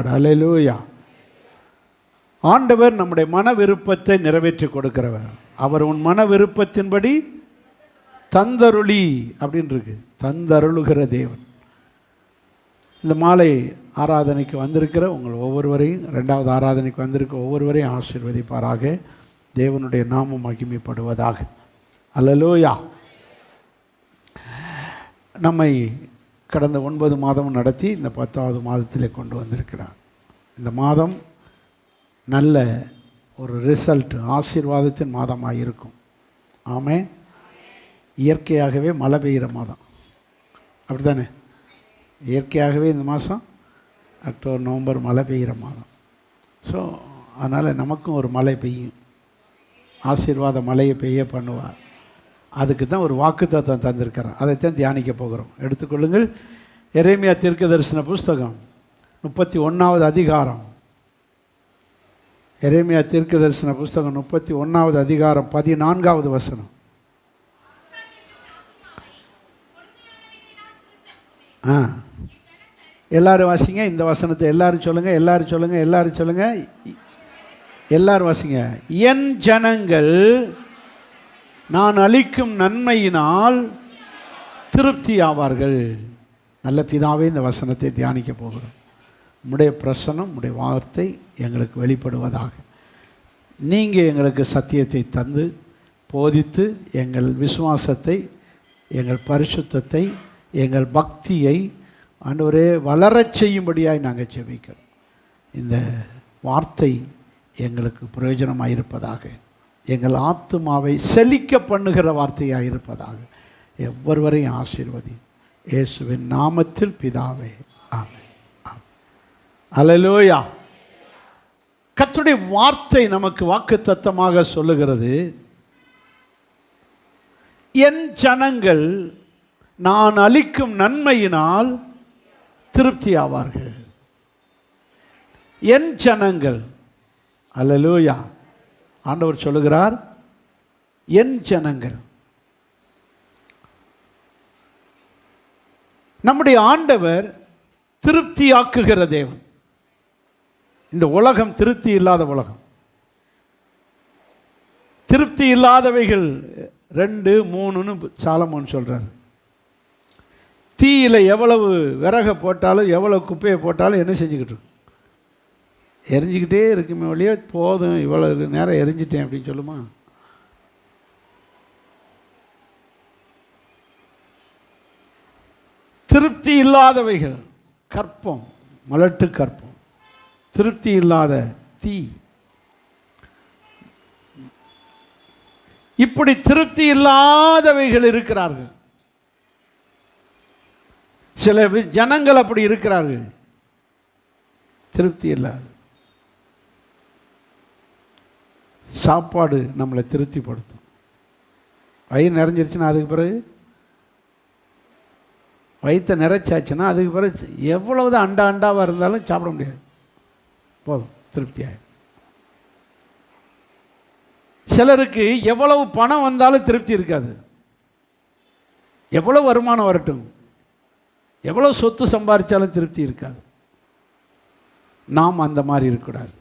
கொடுப்பார். அல்லேலூயா. ஆண்டவர் நம்முடைய மன விருப்பத்தை நிறைவேற்றி கொடுக்கிறவர். அவர் உன் மன விருப்பத்தின்படி தந்தருளி அப்படின்னு இருக்கு, தந்தருளுகிற தேவன். இந்த மாலை ஆராதனைக்கு வந்திருக்கிற உங்கள் ஒவ்வொருவரையும், ரெண்டாவது ஆராதனைக்கு வந்திருக்க ஒவ்வொருவரையும் ஆசீர்வதிப்பாராக. தேவனுடைய நாமம் மகிமைப்படுவதாக. அல்லேலூயா. நம்மை கடந்த 9 மாதம் நடத்தி இந்த 10வது மாதத்திலே கொண்டு வந்திருக்கிறார். இந்த மாதம் நல்ல ஒரு ரிசல்ட், ஆசீர்வாதத்தின் மாதமாக இருக்கும். ஆமென். இயற்கையாகவே மழை பெய்கிற மாதம், அப்படி தானே? இயற்கையாகவே இந்த மாதம் அக்டோபர் நவம்பர் மழை பெய்கிற மாதம். ஸோ அதனால் நமக்கும் ஒரு மழை பெய்யும், ஆசீர்வாத மழையை பெய்ய பண்ணுவார். அதுக்கு தான் ஒரு வாக்குத்தத்தம் தந்திருக்கிறார். அதைத்தான் தியானிக்க போகிறோம். எடுத்துக்கொள்ளுங்கள். எரேமியா தீர்க்கதரிசன புஸ்தகம் 31வது அதிகாரம். எரேமியா தீர்க்கதரிசன புஸ்தகம் 31வது அதிகாரம் 14வது வசனம். எல்லாரும் வாசிங்க இந்த வசனத்தை. எல்லாரும் சொல்லுங்கள், எல்லாரும் சொல்லுங்கள், எல்லாரும் சொல்லுங்கள், எல்லாரும் வாசிங்க. என் ஜனங்கள் நான் அளிக்கும் நன்மையினால் திருப்தி ஆவார்கள். நல்ல பிதாவே, இந்த வசனத்தை தியானிக்க போகிறோம். உம்முடைய பிரசன்னம், உம்முடைய வார்த்தை எங்களுக்கு வெளிப்படுவதாக. நீங்கள் எங்களுக்கு சத்தியத்தை தந்து போதித்து எங்கள் விசுவாசத்தை, எங்கள் பரிசுத்தத்தை, எங்கள் பக்தியை ஆண்டவரே வளரச் செய்யும்படியாய் நாங்கள் ஜெபிக்கிறோம். இந்த வார்த்தை எங்களுக்கு பிரயோஜனமாக இருப்பதாக, எங்கள் ஆத்துமாவை செழிக்க பண்ணுகிற வார்த்தையாக இருப்பதாக. ஒவ்வொருவரையும் ஆசீர்வதி. இயேசுவின் நாமத்தில் பிதாவே, ஆமென். அல்லேலூயா. கர்த்தருடைய வார்த்தை நமக்கு வாக்குத்தத்தமாக சொல்லுகிறது, என் ஜனங்கள் நான் அளிக்கும் நன்மையினால் திருப்தி ஆவார்கள். என் ஜனங்கள். அல்லேலூயா. ஆண்டவர் சொல்லுகிறார், என் ஜனங்கள். நம்முடைய ஆண்டவர் திருப்தியாக்குகிற தேவன். இந்த உலகம் திருப்தி இல்லாத உலகம். திருப்தி இல்லாதவைகள் 2, 3ன்னு சாலமோன் சொல்றார். தீயில் எவ்வளவு விறகை போட்டாலும், எவ்வளவு குப்பையை போட்டாலும் என்ன செஞ்சுக்கிட்டு இருக்கும்? எரிஞ்சிக்கிட்டே இருக்குமே வழியே, போதும் இவ்வளவு நேரம் எரிஞ்சிட்டேன் அப்படின்னு சொல்லுமா? திருப்தி இல்லாதவைகள் கற்பம், மலட்டு கற்பம், திருப்தி இல்லாத தீ. இப்படி திருப்தி இல்லாதவைகள் இருக்கிறார்கள். சில ஜனங்கள் அப்படி இருக்கிறார்கள், திருப்தி இல்லாத. சாப்பாடு நம்மளை திருப்திப்படுத்தும். வயிறு நிறைஞ்சிருச்சுன்னா அதுக்கு பிறகு, வயிற்றை நிறைச்சாச்சுன்னா அதுக்கு பிறகு எவ்வளவுதான் அண்டாவாக இருந்தாலும் சாப்பிட முடியாது, போதும், திருப்தியாக. சிலருக்கு எவ்வளவு பணம் வந்தாலும் திருப்தி இருக்காது. எவ்வளவு வருமானம் வரட்டும், எவ்வளவு சொத்து சம்பாதிச்சாலும் திருப்தி இருக்காது. நாம் அந்த மாதிரி இருக்கக்கூடாது.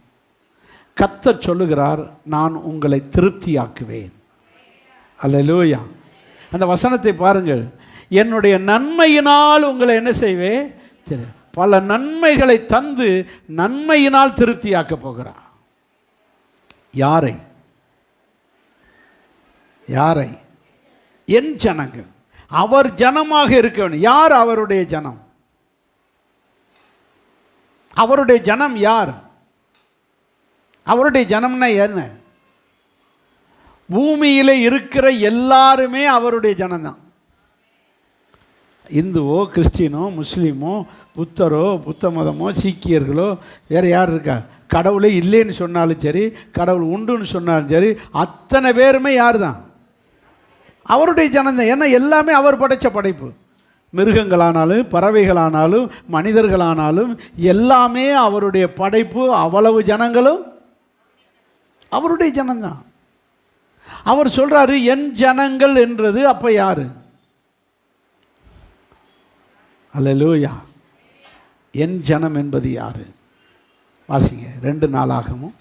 கர்த்தர் சொல்லுகிறார், நான் உங்களை திருப்தியாக்குவேன். அல்லேலூயா. அந்த வசனத்தை பாருங்கள். என்னுடைய நன்மையினால் உங்களை என்ன செய்வேன்? பல நன்மைகளை தந்து நன்மையினால் திருப்தியாக்க போகிறார். யாரை? யாரை? என் ஜனங்கள். அவர் ஜனமாக இருக்க வேண்டும். யார் அவருடைய ஜனம்? அவருடைய ஜனம் யார்? அவருடைய ஜனம்னா என்ன? பூமியில் இருக்கிற எல்லாருமே அவருடைய ஜனம்தான். இந்துவோ, கிறிஸ்டினோ, முஸ்லீமோ, புத்தரோ, புத்த மதமோ, சீக்கியர்களோ, வேறு யார் இருக்கா? கடவுளே இல்லைன்னு சொன்னாலும் சரி, கடவுள் உண்டுன்னு சொன்னாலும் சரி, அத்தனை பேருமே யார் தான்? அவருடைய ஜனந்தான். ஏன்னா எல்லாமே அவர் படைத்த படைப்பு. மிருகங்களானாலும், பறவைகளானாலும், மனிதர்களானாலும் எல்லாமே அவருடைய படைப்பு. அவ்வளவு ஜனங்களும் அவருடைய ஜனந்தான். அவர் சொல்றாரு, என் ஜனங்கள் என்றது அப்ப யாரு? அல்லேலூயா. என் ஜனம் என்பது யாரு? வாசிங்க 2 நாளாகமும்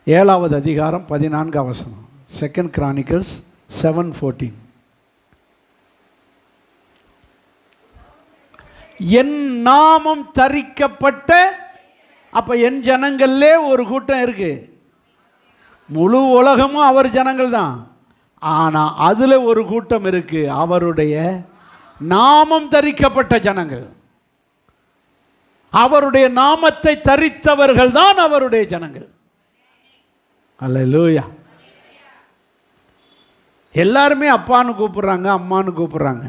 7வது அதிகாரம் 14 வசனம். 2 Chronicles 7:14. என் நாமம் தரிக்கப்பட்ட, அப்ப என் ஜனங்கள்லே ஒரு கூட்டம் இருக்கு. முழு உலகமும் அவர் ஜனங்கள் தான். ஆனால் அதில் ஒரு கூட்டம் இருக்கு, அவருடைய நாமம் தரிக்கப்பட்ட ஜனங்கள். அவருடைய நாமத்தை தரித்தவர்கள் தான் அவருடைய ஜனங்கள். அல்லேலூயா. எல்லாருமே அப்பான்னு கூப்பிடுறாங்க, அம்மான்னு கூப்பிடுறாங்க.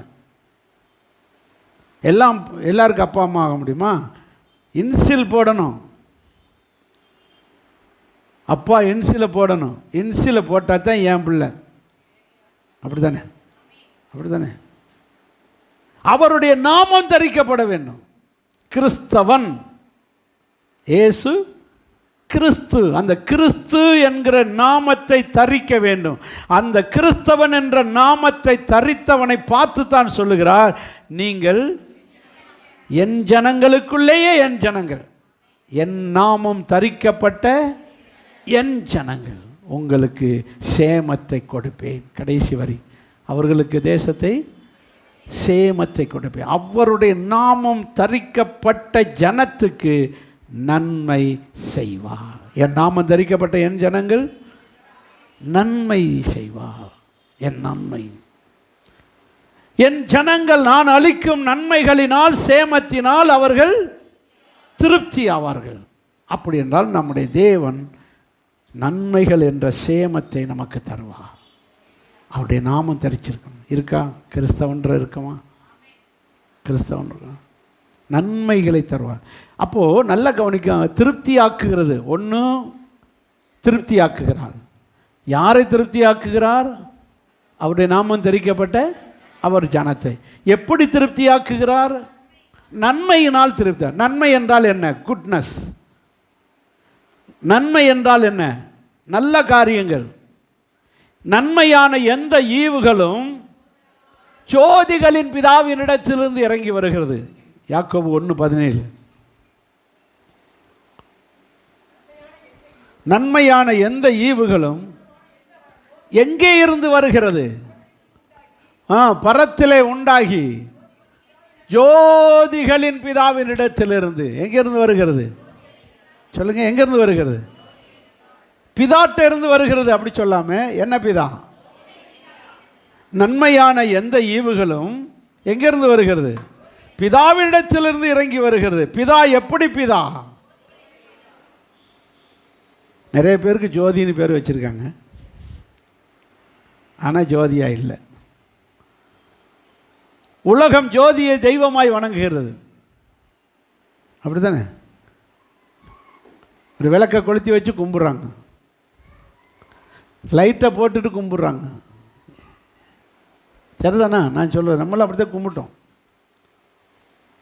எல்லாருக்கும் அப்பா அம்மா ஆக முடியுமா? இன்சில் போடணும். அப்பா இன்சில போடணும். இன்சில போட்டால் தான் என் பிள்ளை. அப்படி தானே? அப்படி தானே? அவருடைய நாமம் தரிக்கப்பட வேண்டும். கிறிஸ்தவன், இயேசு கிறிஸ்து. அந்த கிறிஸ்து என்கிற நாமத்தை தரிக்க வேண்டும். அந்த கிறிஸ்தவன் என்ற நாமத்தை தரித்தவனை பார்த்து தான் சொல்லுகிறார், நீங்கள் என் ஜனங்களுக்குள்ளேயே என் ஜனங்கள், என் நாமம் தரிக்கப்பட்ட என் ஜனங்கள், உங்களுக்கு சேமத்தை கொடுப்பேன். கடைசி வரி, அவர்களுக்கு தேசத்தை சேமத்தை கொடுப்பேன். அவருடைய நாமம் தரிக்கப்பட்ட ஜனத்துக்கு நன்மை செய்வார். என் நாமம் தரிக்கப்பட்ட என் ஜனங்கள் நன்மை செய்வார். என் நன்மை, என் ஜனங்கள் நான் அளிக்கும் நன்மைகளினால், சேமத்தினால் அவர்கள் திருப்தி ஆவார்கள். அப்படி என்றால் நம்முடைய தேவன் நன்மைகள் என்ற சேமத்தை நமக்கு தருவார். அவருடைய நாமம் தரிச்சிருக்கணும். இருக்கா? கிறிஸ்தவன்ற இருக்குமா? கிறிஸ்தவன் இருக்கா? நன்மைகளை தருவார். அப்போது நல்ல கவனிக்க, திருப்தி ஆக்குகிறது. ஒன்று திருப்தி ஆக்குகிறார். யாரை திருப்தி ஆக்குகிறார்? அவருடைய நாமம் தரிக்கப்பட்ட அவர் ஜனத்தை. எப்படி திருப்தி ஆக்குகிறார்? நன்மையினால் திருப்தி. நன்மை என்றால் என்ன? குட்னஸ். நன்மை என்றால் என்ன? நல்ல காரியங்கள். நன்மையான எந்த ஈவுகளும் ஜோதிகளின் பிதாவினிடத்திலிருந்து இறங்கி வருகிறது. யாக்கோபு 1:17. நன்மையான எந்த ஈவுகளும் எங்கே இருந்து வருகிறது? பரத்திலே உண்டாகி ஜோதிகளின் பிதாவினிடத்திலிருந்து. எங்கிருந்து வருகிறது? சொல்லுங்க, எங்கிருந்து வருகிறது? பிதாட்ட இருந்து வருகிறது. அப்படி சொல்லாம என்ன பிதா? நன்மையான எந்த ஈவுகளும் எங்கிருந்து வருகிறது? பிதாவினிடத்திலிருந்து இறங்கி வருகிறது. பிதா எப்படி பிதா? நிறைய பேருக்கு ஜோதின்னு பேர் வச்சிருக்காங்க, ஆனால் ஜோதியா இல்லை. உலகம் ஜோதியை தெய்வமாய் வணங்குகிறது. அப்படித்தானே? ஒரு விளக்கை கொளுத்தி வச்சு கும்பிட்றாங்க, லைட்டை போட்டுட்டு கும்பிட்றாங்க. சரிதானா? நான் சொல்லுவேன், நம்மளும் அப்படித்தான் கும்பிட்டோம்.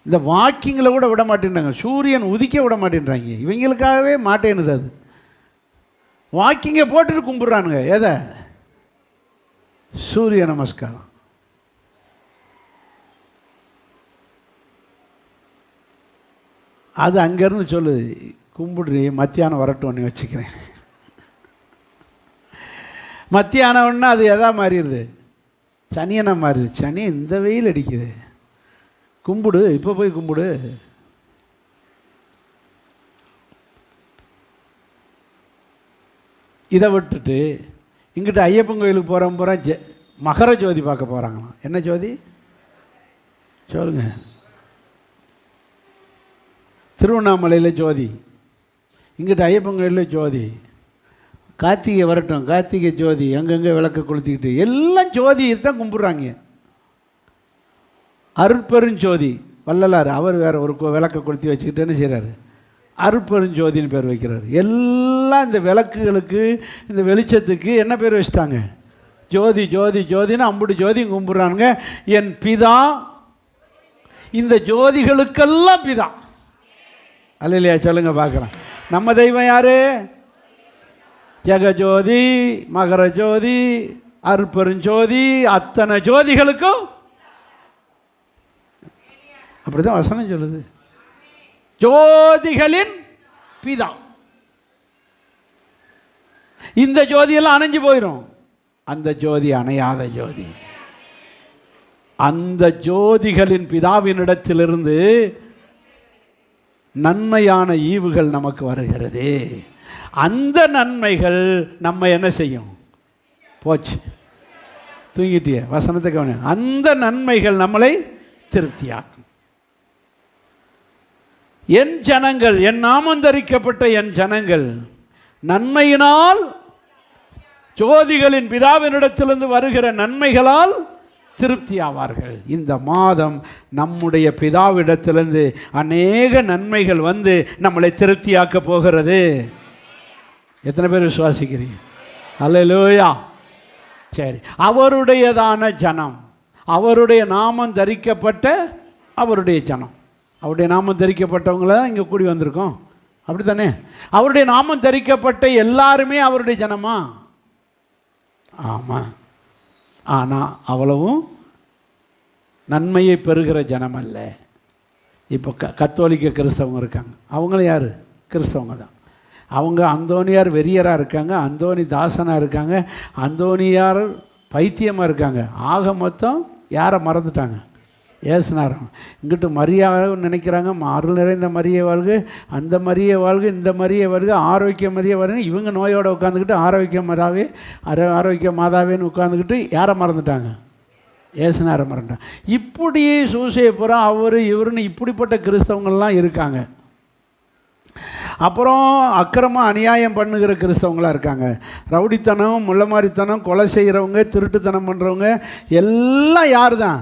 இந்த வாக்கிங்கில் கூட விட மாட்டேன்றாங்க, சூரியன் உதிக்க விட மாட்டேன்றாங்க. இவங்களுக்காகவே மாட்டேனுது. அது வாக்கிங்கை போட்டுட்டு கும்பிட்றானுங்க. எதை? சூரிய நமஸ்காரம். அது அங்கேருந்து சொல்லுது, கும்பிடுறி மத்தியானம் வரட்டும் வச்சுக்கிறேன். மத்தியானம்னா அது எதா மாறிடுது? சனியனா மாறிடுது. சனி இந்த வெயில் அடிக்குது, கும்பிடு, இப்போ போய் கும்பிடு. இதை விட்டுட்டு இங்கிட்ட ஐயப்பன் கோயிலுக்கு போகிற மகர ஜோதி பார்க்க போகிறாங்களாம். என்ன ஜோதி சொல்லுங்க? திருவண்ணாமலையில் ஜோதி, இங்கிட்ட ஐயப்பன் கோயிலில் ஜோதி. கார்த்திகை வரட்டும், கார்த்திகை ஜோதி, அங்கங்கே விளக்க கொளுத்திக்கிட்டு எல்லாம் ஜோதியை தான் கும்பிட்றாங்க. அருட்பெருஞ்சோதி வள்ளலார், அவர் வேறு ஒரு விளக்க கொளுத்தி வச்சுக்கிட்டு என்ன செய்கிறாரு? அருட்பெருஞ்சோதின்னு பேர் வைக்கிறார். எல்லாம் இந்த விளக்குகளுக்கு, இந்த வெளிச்சத்துக்கு என்ன பேர் வச்சிட்டாங்க? ஜோதி ஜோதி ஜோதின்னு அம்புடு ஜோதியும் கும்பிட்றானுங்க. என் பிதா இந்த ஜோதிகளுக்கெல்லாம் பிதா. அல்ல இல்லையா? சொல்லுங்க பார்க்கலாம். நம்ம தெய்வம் யாரு? ஜெகஜோதி, மகர ஜோதி, அருட்பெருஞ்சோதி, அத்தனை ஜோதிகளுக்கும் அப்படிதான் வசனம் சொல்லுது. ஜோதிகளின் பிதா. இந்த ஜோதியெல்லாம் அணைஞ்சு போயிடும். அந்த ஜோதி அணையாத ஜோதி. அந்த ஜோதிகளின் பிதாவினிடத்திலிருந்து நன்மையான ஈவுகள் நமக்கு வருகிறது. அந்த நன்மைகள் நம்ம என்ன செய்யும்? போச்சு, தூங்கிட்டிய வசனத்தை கவனி. அந்த நன்மைகள் நம்மளை திருப்தியாக்கும். என் ஜனங்கள், என் நாமம் தரிக்கப்பட்ட என் ஜனங்கள் நன்மையினால், ஜோதிகளின் பிதாவினிடத்திலிருந்து வருகிற நன்மைகளால் திருப்தி ஆவார்கள். இந்த மாதம் நம்முடைய பிதாவிடத்திலிருந்து அநேக நன்மைகள் வந்து நம்மளை திருப்தியாக்க போகிறது. எத்தனை பேர் விசுவாசிக்கிறீங்க? அல்லேலூயா. சரி, அவருடையதான ஜனம், அவருடைய நாமம் தரிக்கப்பட்ட அவருடைய ஜனம். அவருடைய நாமம் தரிக்கப்பட்டவங்கள தான் இங்கே கூடி வந்திருக்கோம், அப்படி தானே? அவருடைய நாமம் தரிக்கப்பட்ட எல்லாருமே அவருடைய ஜனமா? ஆமாம். ஆனால் அவ்வளவும் நன்மையை பெறுகிற ஜனம் அல்ல. இப்போ கத்தோலிக்க கிறிஸ்தவங்க இருக்காங்க, அவங்களும் யார்? கிறிஸ்தவங்க தான். அவங்க அந்தோனியார் வெறியராக இருக்காங்க, அந்தோனி தாசனாக இருக்காங்க, அந்தோனியார் பைத்தியமாக இருக்காங்க. ஆக மொத்தம் யாரை மறந்துட்டாங்க? ஏசுனார். இங்கிட்டு மரியாதை நினைக்கிறாங்க, அருள் நிறைந்த மரியை வாழ்க, அந்த மரியை வாழ்க, இந்த மரியை வாழ்க, ஆரோக்கிய மரியை வருங்க. இவங்க நோயோடு உட்காந்துக்கிட்டு ஆரோக்கிய மாதாவே, ஆரோக்கிய மாதாவேன்னு உட்காந்துக்கிட்டு யாரை மறந்துட்டாங்க? ஏசுனாரை மறந்துட்டாங்க. இப்படி சூசையை பூரா அவர் இவருன்னு இப்படிப்பட்ட கிறிஸ்தவங்கள்லாம் இருக்காங்க. அப்புறம் அக்கிரமம் அநியாயம் பண்ணுகிற கிறிஸ்தவங்களாக இருக்காங்க. ரவுடித்தனம், முள்ளமாரித்தனம், கொலை செய்கிறவங்க, திருட்டுத்தனம் பண்ணுறவங்க எல்லாம் யார் தான்?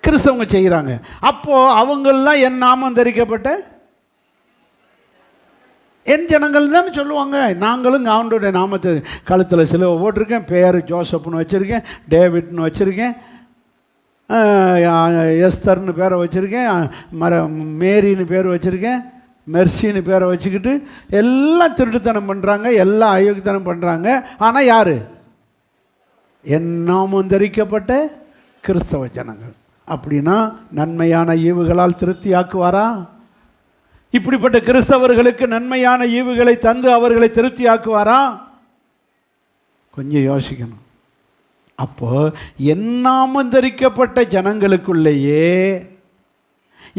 கிறிஸ்தவங்க செய்கிறாங்க. அப்போது அவங்களெலாம் என் நாமம் தரிக்கப்பட்ட என் ஜனங்கள் தான் சொல்லுவாங்க. நாங்களும் ஆண்டவருடைய நாமத்தை கழுத்தில் சிலுவை போட்டிருக்கேன், பேர் ஜோசப்னு வச்சுருக்கேன், டேவிட்னு வச்சுருக்கேன், எஸ்தர்னு பேரை வச்சுருக்கேன், மேரின்னு பேர் வச்சுருக்கேன், மெர்சின்னு பேரை வச்சுக்கிட்டு எல்லாம் திருட்டுத்தனம் பண்ணுறாங்க, எல்லாம் அயோக்கியத்தனம் பண்ணுறாங்க. ஆனால் யார்? என் நாமம் தரிக்கப்பட்ட கிறிஸ்தவ ஜனங்கள். அப்படின்னா நன்மையான ஈவுகளால் திருப்தி ஆக்குவாரா? இப்படிப்பட்ட கிறிஸ்தவர்களுக்கு நன்மையான ஈவுகளை தந்து அவர்களை திருப்தி ஆக்குவாரா? கொஞ்சம் யோசிக்கணும். அப்போ என் நாமம் தரிக்கப்பட்ட ஜனங்களுக்குள்ளேயே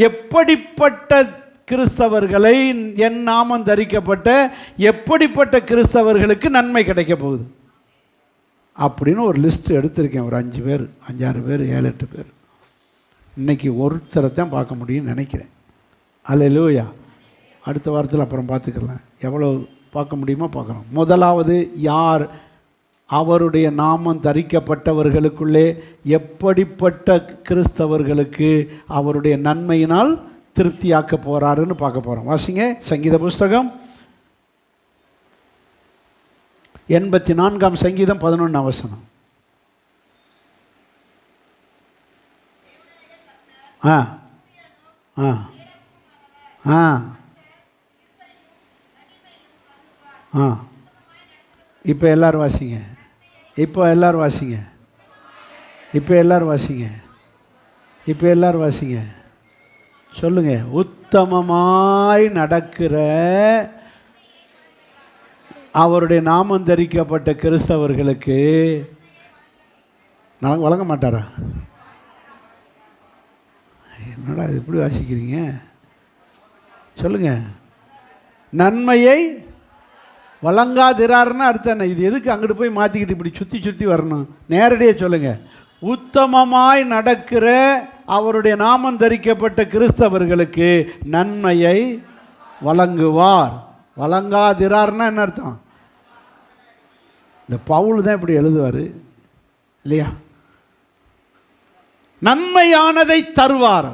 எப்படிப்பட்ட கிறிஸ்தவர்களை, என் நாமம் தரிக்கப்பட்ட எப்படிப்பட்ட கிறிஸ்தவர்களுக்கு நன்மை கிடைக்க போகுது அப்படின்னு ஒரு லிஸ்ட் எடுத்திருக்கேன். ஒரு 5 பேர், 5-6 பேர், 7-8 பேர். இன்றைக்கி ஒருத்தரை தான் பார்க்க முடியும்னு நினைக்கிறேன். அல்லேலூயா. அடுத்த வாரத்தில் அப்புறம் பார்த்துக்கலாம், எவ்வளோ பார்க்க முடியுமோ பார்க்கலாம். முதலாவது யார்? அவருடைய நாமம் தரிக்கப்பட்டவர்களுக்குள்ளே எப்படிப்பட்ட கிறிஸ்தவர்களுக்கு அவருடைய நன்மையினால் திருப்தியாக்க போகிறாருன்னு பார்க்க போகிறோம். வாசிங்க சங்கீத புஸ்தகம் 84 சங்கீதம் 11 வசனம். ஆ ஆ ஆ ஆ இப்போ எல்லோரும் வாசிங்க. இப்போ எல்லோரும் வாசிங்க. இப்போ எல்லோரும் வாசிங்க. இப்போ எல்லோரும் வாசிங்க. சொல்லுங்க. உத்தமமாய் நடக்கிற அவருடைய நாமம் தரிக்கப்பட்ட கிறிஸ்தவர்களுக்கு நான் வழங்க மாட்டாரா? என்னடா இப்படி வாசிக்கிறீங்க? சொல்லுங்க. நன்மையை வழங்காதிராருன்னு அர்த்தம் என்ன? இது எதுக்கு அங்கிட்டு போய் மாற்றிக்கிட்டு இப்படி சுற்றி சுற்றி வரணும்? நேரடியாக சொல்லுங்கள். உத்தமமாய் நடக்கிற அவருடைய நாமம் தரிக்கப்பட்ட கிறிஸ்தவர்களுக்கு நன்மையை வழங்குவார். வழங்காதிரார்னா என்ன அர்த்தம்? இந்த பவுல் தான் இப்படி எழுதுவார் இல்லையா? நன்மையானதை தருவார்,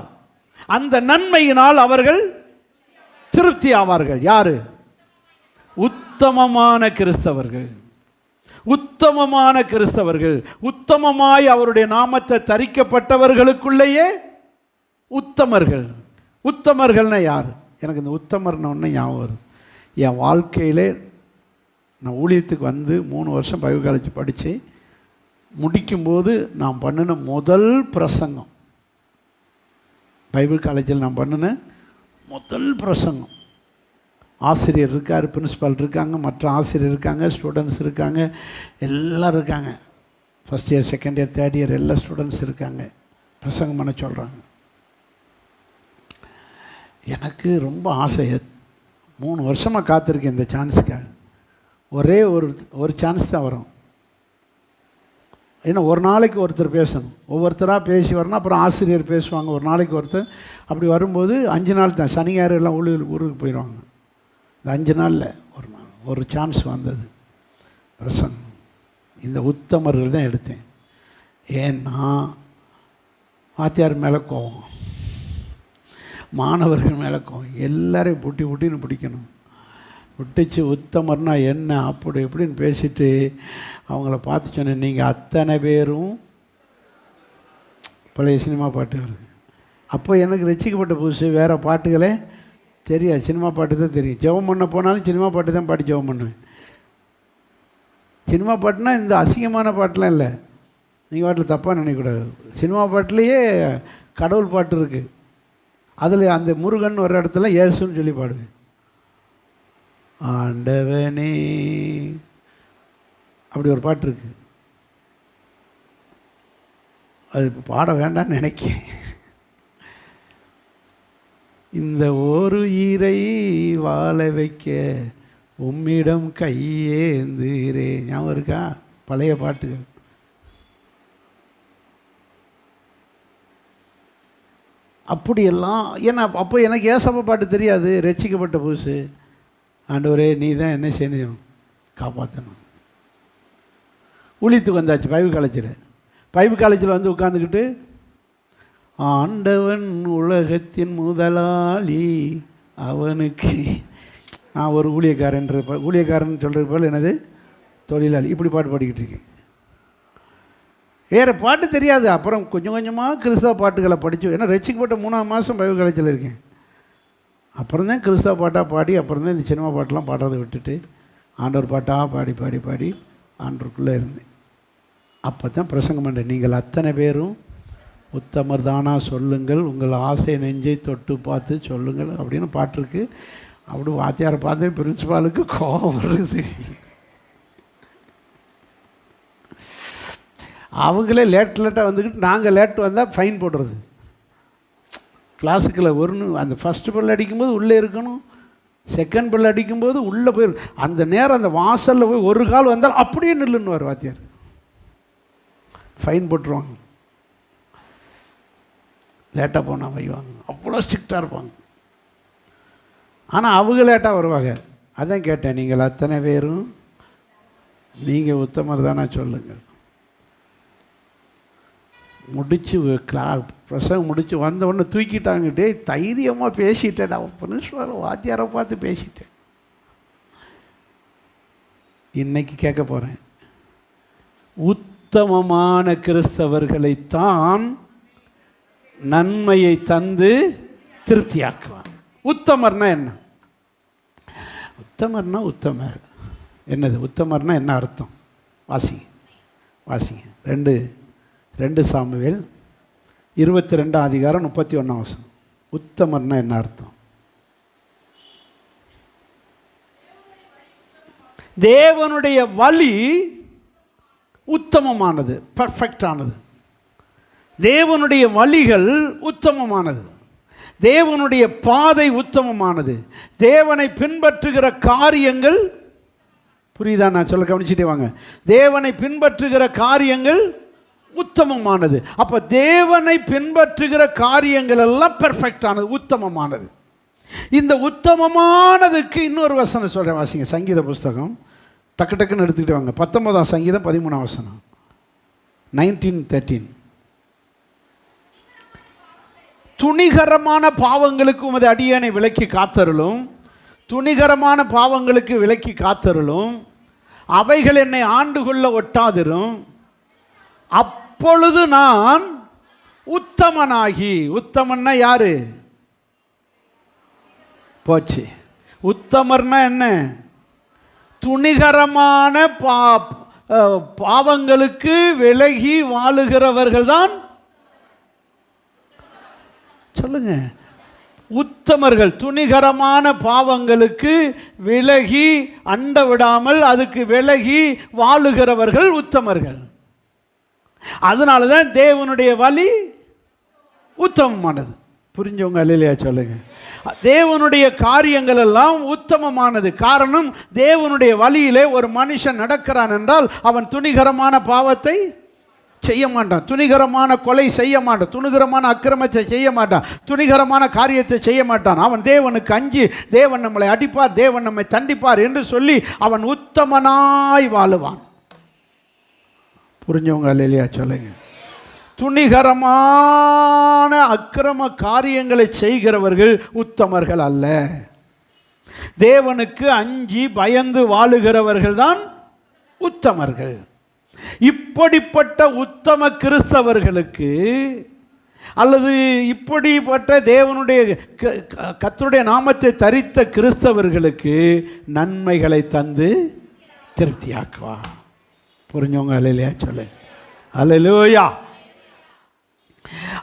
அந்த நன்மையினால் அவர்கள் திருப்தி ஆவார்கள். யாரு? உத்தமமான கிறிஸ்தவர்கள். உத்தமமான கிறிஸ்தவர்கள், உத்தமமாய் அவருடைய நாமத்தை தரிக்கப்பட்டவர்களுக்குள்ளேயே உத்தமர்கள். உத்தமர்கள்னா யார்? எனக்கு இந்த உத்தமர்னு ஒன்று ஞாபகம் வருது. என் வாழ்க்கையிலே நான் ஊழியத்துக்கு வந்து 3 வருஷம் பைபிள் காலேஜ் படித்து முடிக்கும்போது நான் பண்ணின முதல் பிரசங்கம், பைபிள் காலேஜில் நான் பண்ணின முதல் பிரசங்கம் ஆசிரியர் இருக்கார், பிரின்சிபால் இருக்காங்க, மற்ற ஆசிரியர் இருக்காங்க, ஸ்டூடெண்ட்ஸ் இருக்காங்க, எல்லோரும் இருக்காங்க. First year, second year, third year எல்லா ஸ்டூடெண்ட்ஸ் இருக்காங்க. பிரசங்கம் பண்ண சொல்கிறாங்க. எனக்கு ரொம்ப ஆசை. 3 வருஷமாக காத்திருக்கேன் இந்த சான்ஸுக்காக. ஒரே ஒரு சான்ஸ் தான் வரும். ஏன்னா ஒரு நாளைக்கு ஒருத்தர் பேசணும், ஒவ்வொருத்தராக பேசி வரணும். அப்புறம் ஆசிரியர் பேசுவாங்க, ஒரு நாளைக்கு ஒருத்தர். அப்படி வரும்போது 5 நாள் தான். சனி ஞாயிறு எல்லாம் ஊருக்கு போயிடுவாங்க. இந்த 5 நாளில் ஒரு சான்ஸ் வந்தது பிரசங்கம். இந்த உத்தமர்கள் தான் எடுத்தேன். ஏன்னா வாத்தியார் மேலே கோவம், மாணவர்கள் மேலே கோவம், எல்லாரையும் புட்டின்னு பிடிக்கணும். விட்டுச்சு உத்தமர்னா என்ன அப்படி எப்படின்னு பேசிட்டு அவங்கள பார்த்து சொன்னேன், நீங்கள் அத்தனை பேரும் பழைய சினிமா பாட்டு வருது. அப்போ எனக்கு ரசிக்கப்பட்ட புதுசு, வேறு பாட்டுகளே தெரியாது, சினிமா பாட்டு தான் தெரியும். ஜெபம் பண்ண போனாலும் சினிமா பாட்டு தான் பாடி ஜெபம் பண்ணுவேன். சினிமா பாட்டுனா இந்த அசிங்கமான பாட்டெலாம் இல்லை, நீங்கள் பாட்டில் தப்பாக நினைக்கக்கூடாது. சினிமா பாட்டிலையே கடவுள் பாட்டு இருக்குது. அதில் அந்த முருகன் ஒரு இடத்துல இயேசுன்னு சொல்லி பாடுவேன். ஆண்டவனே அப்படி ஒரு பாட்டு இருக்கு. அது இப்போ பாட வேண்டாம்னு நினைக்கிறேன். இந்த ஒரு ஈரை வாழ வைக்க உம்மிடம் கையேந்துரே. ஞாபகம் இருக்கா? பழைய பாட்டுகள். அப்படியெல்லாம். ஏன்னா அப்போ எனக்கு ஏசப்பா பாட்டு தெரியாது, ரட்சிக்கப்பட்ட புதுசு. ஆண்டவரே நீ தான் என்ன செய்யணும், காப்பாற்றணும். ஊழியத்துக்கு வந்தாச்சு பைபிள் காலேஜில் வந்து உட்காந்துக்கிட்டு, ஆண்டவன் உலகத்தின் முதலாளி அவனுக்கு. நான் ஒரு ஊழியக்காரன் சொல்கிற போல் என்னது தொழிலாளி, இப்படி பாட்டு பாடிக்கிட்டு இருக்கேன். வேறு பாட்டு தெரியாது. அப்புறம் கொஞ்சம் கொஞ்சமாக கிறிஸ்தவ பாட்டுகளை படித்து, ஏன்னா ரட்சிக்கப்பட்ட 3ஆம் மாதம் பைபிள் காலேஜில் இருக்கேன். அப்புறம் தான் கிறிஸ்தவ பாட்டாக பாடி, அப்புறம் தான் இந்த சினிமா பாட்டெலாம் பாடுறதை விட்டுட்டு ஆண்டவர் பாட்டாக பாடி ஆண்டவருக்குள்ளே இருந்தேன். அப்போ தான் பிரசங்கம் பண்ணுறேன், நீங்கள் அத்தனை பேரும் உத்தமர் தானா சொல்லுங்கள், உங்கள் ஆசை நெஞ்சை தொட்டு பார்த்து சொல்லுங்கள் அப்படின்னு பாட்டிருக்கு. அப்படி வாத்தியாரை பார்த்து பிரின்சிபாலுக்கு கோபம் வருது. அவங்களே லேட்டாக வந்துக்கிட்டு நாங்கள் லேட் வந்தால் ஃபைன் போடுறது. கிளாஸுக்குள்ள அந்த ஃபஸ்ட்டு பெல் அடிக்கும்போது உள்ளே இருக்கணும், செகண்ட் பெல் அடிக்கும்போது உள்ளே போயிடும். அந்த நேரம் அந்த வாசலில் போய் ஒரு கால் வந்தால் அப்படியே நில்லுன்னு வாத்தியார், ஃபைன் போட்டுருவாங்க. லேட்டாக போனால் வைவாங்க, அவ்வளோ ஸ்ட்ரிக்டாக இருப்பாங்க. ஆனால் அவங்க லேட்டாக வருவாங்க. அதான் கேட்டேன், நீங்கள் அத்தனை பேரும் நீங்கள் உத்தமர் தானே சொல்லுங்கள். முடிச்சு பிரசங்கம் முடித்து வந்த உடனே தூக்கிட்டாங்கிட்டே தைரியமாக பேசிட்டேன். பிரின்சிபால் வாத்தியாரை பார்த்து பேசிட்டேன். இன்னைக்கு கேட்க போகிறேன், உத்தமமான கிறிஸ்தவர்களைத்தான் நன்மையை தந்து திருப்தியாக்குவான். உத்தமர்னா என்ன? உத்தமர் என்னது? உத்தமர்னா என்ன அர்த்தம்? வாசிங்க 2 சாமுவேல் 22ஆம் அதிகாரம் 31ஆம் வசனம். உத்தமர்னா என்ன அர்த்தம்? தேவனுடைய வழி உத்தமமானது, பர்ஃபெக்டானது. தேவனுடைய வழிகள் உத்தமமானது. தேவனுடைய பாதை உத்தமமானது. தேவனை பின்பற்றுகிற காரியங்கள், புரியுதா? நான் சொல்ல கவனிச்சுட்டே வாங்க. தேவனை பின்பற்றுகிற காரியங்கள் உத்தமமானது. அப்போ தேவனை பின்பற்றுகிற காரியங்கள் எல்லாம் பெர்ஃபெக்டானது, உத்தமமானது. இந்த உத்தமமானதுக்கு இன்னொரு வசனம் சொல்கிறேன், வாசிங்க. சங்கீத புஸ்தகம் டக்குன்னு எடுத்துக்கிட்டு வாங்க. 19ஆம் சங்கீதம் 13ஆம் வசனம். 19:13. துணிகரமான பாவங்களுக்கு உமது அடியேனை விலக்கி காத்தருளும், துணிகரமான பாவங்களுக்கு விலக்கி காத்தருளும், அவைகள் என்னை ஆண்டு கொள்ள ஒட்டாதிரும், அப்பொழுது நான் உத்தமனாகி. உத்தமன்னா யாரு? போச்சு. உத்தமர்னா என்ன? துணிகரமான பாவங்களுக்கு விலகி வாழுகிறவர்கள் தான். சொல்லுங்க, உத்தமர்கள் துணிகரமான பாவங்களுக்கு விலகி அண்ட விடாமல் அதுக்கு விலகி வாழுகிறவர்கள் உத்தமர்கள். அதனால தான் தேவனுடைய வழி உத்தமமானது. புரிஞ்சவங்க அல்லேலூயா சொல்லுங்க. தேவனுடைய காரியங்கள் எல்லாம் உத்தமமானது. காரணம், தேவனுடைய வழியிலே ஒரு மனுஷன் நடக்கிறான் என்றால் அவன் துணிகரமான பாவத்தை செய்ய மாட்டான், துணிகரமான கொலை செய்ய மாட்டான், துணிகரமான அக்கிரமத்தை செய்ய மாட்டான், துணிகரமான காரியத்தை செய்ய மாட்டான். அவன் தேவனுக்கு அஞ்சி தேவன் நம்மளை அடிப்பார், தேவன் நம்மை தண்டிப்பார் என்று சொல்லி அவன் உத்தமனாய் வாழுவான். புரிஞ்சவங்க அல்லேலூயா சொல்லுங்க. துணிகரமான அக்கிரம காரியங்களை செய்கிறவர்கள் உத்தமர்கள் அல்ல. தேவனுக்கு அஞ்சி பயந்து வாழுகிறவர்கள் தான் உத்தமர்கள். இப்படிப்பட்ட உத்தம கிறிஸ்தவர்களுக்கு அல்லது இப்படிப்பட்ட தேவனுடைய கர்த்தருடைய நாமத்தை தரித்த கிறிஸ்தவர்களுக்கு நன்மைகளை தந்து திருப்தியாக்குவா. புரிஞ்சவங்க அல்லேலூயா சொல்லு. அல்லேலூயா.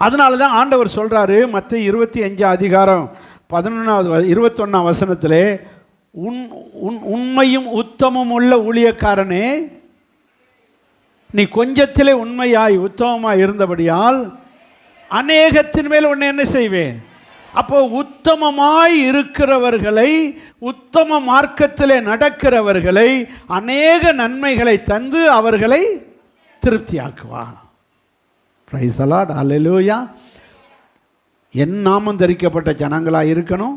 அதனால தான் ஆண்டவர் சொல்றாரு மத்தேயு 25 அதிகாரம் 21 வசனத்திலே, உண்மையும் உத்தமம் உள்ள ஊழியக்காரனே, நீ கொஞ்சத்திலே உண்மையாய் உத்தமமாய் இருந்தபடியால் அநேகத்தின் மேல் உன்னை என்ன செய்வேன். அப்போ உத்தமமாய் இருக்கிறவர்களை, உத்தம மார்க்கத்திலே நடக்கிறவர்களை அநேக நன்மைகளை தந்து அவர்களை திருப்தியாக்குவா. Praise the Lord. அல்லேலூயா. என் நாமம் தரிக்கப்பட்ட ஜனங்களாக இருக்கணும்.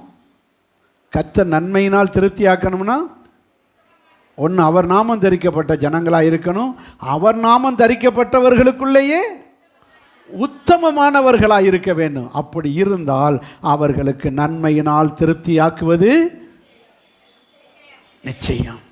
கர்த்தர் நன்மையினால் திருப்தியாக்கணும்னா ஒன்று அவர் நாமம் தரிக்கப்பட்ட ஜனங்களாக இருக்கணும். அவர் நாமம் தரிக்கப்பட்டவர்களுக்குள்ளேயே உத்தமமானவர்களாக இருக்க வேண்டும். அப்படி இருந்தால் அவர்களுக்கு நன்மையினால் திருப்தியாக்குவது நிச்சயம்.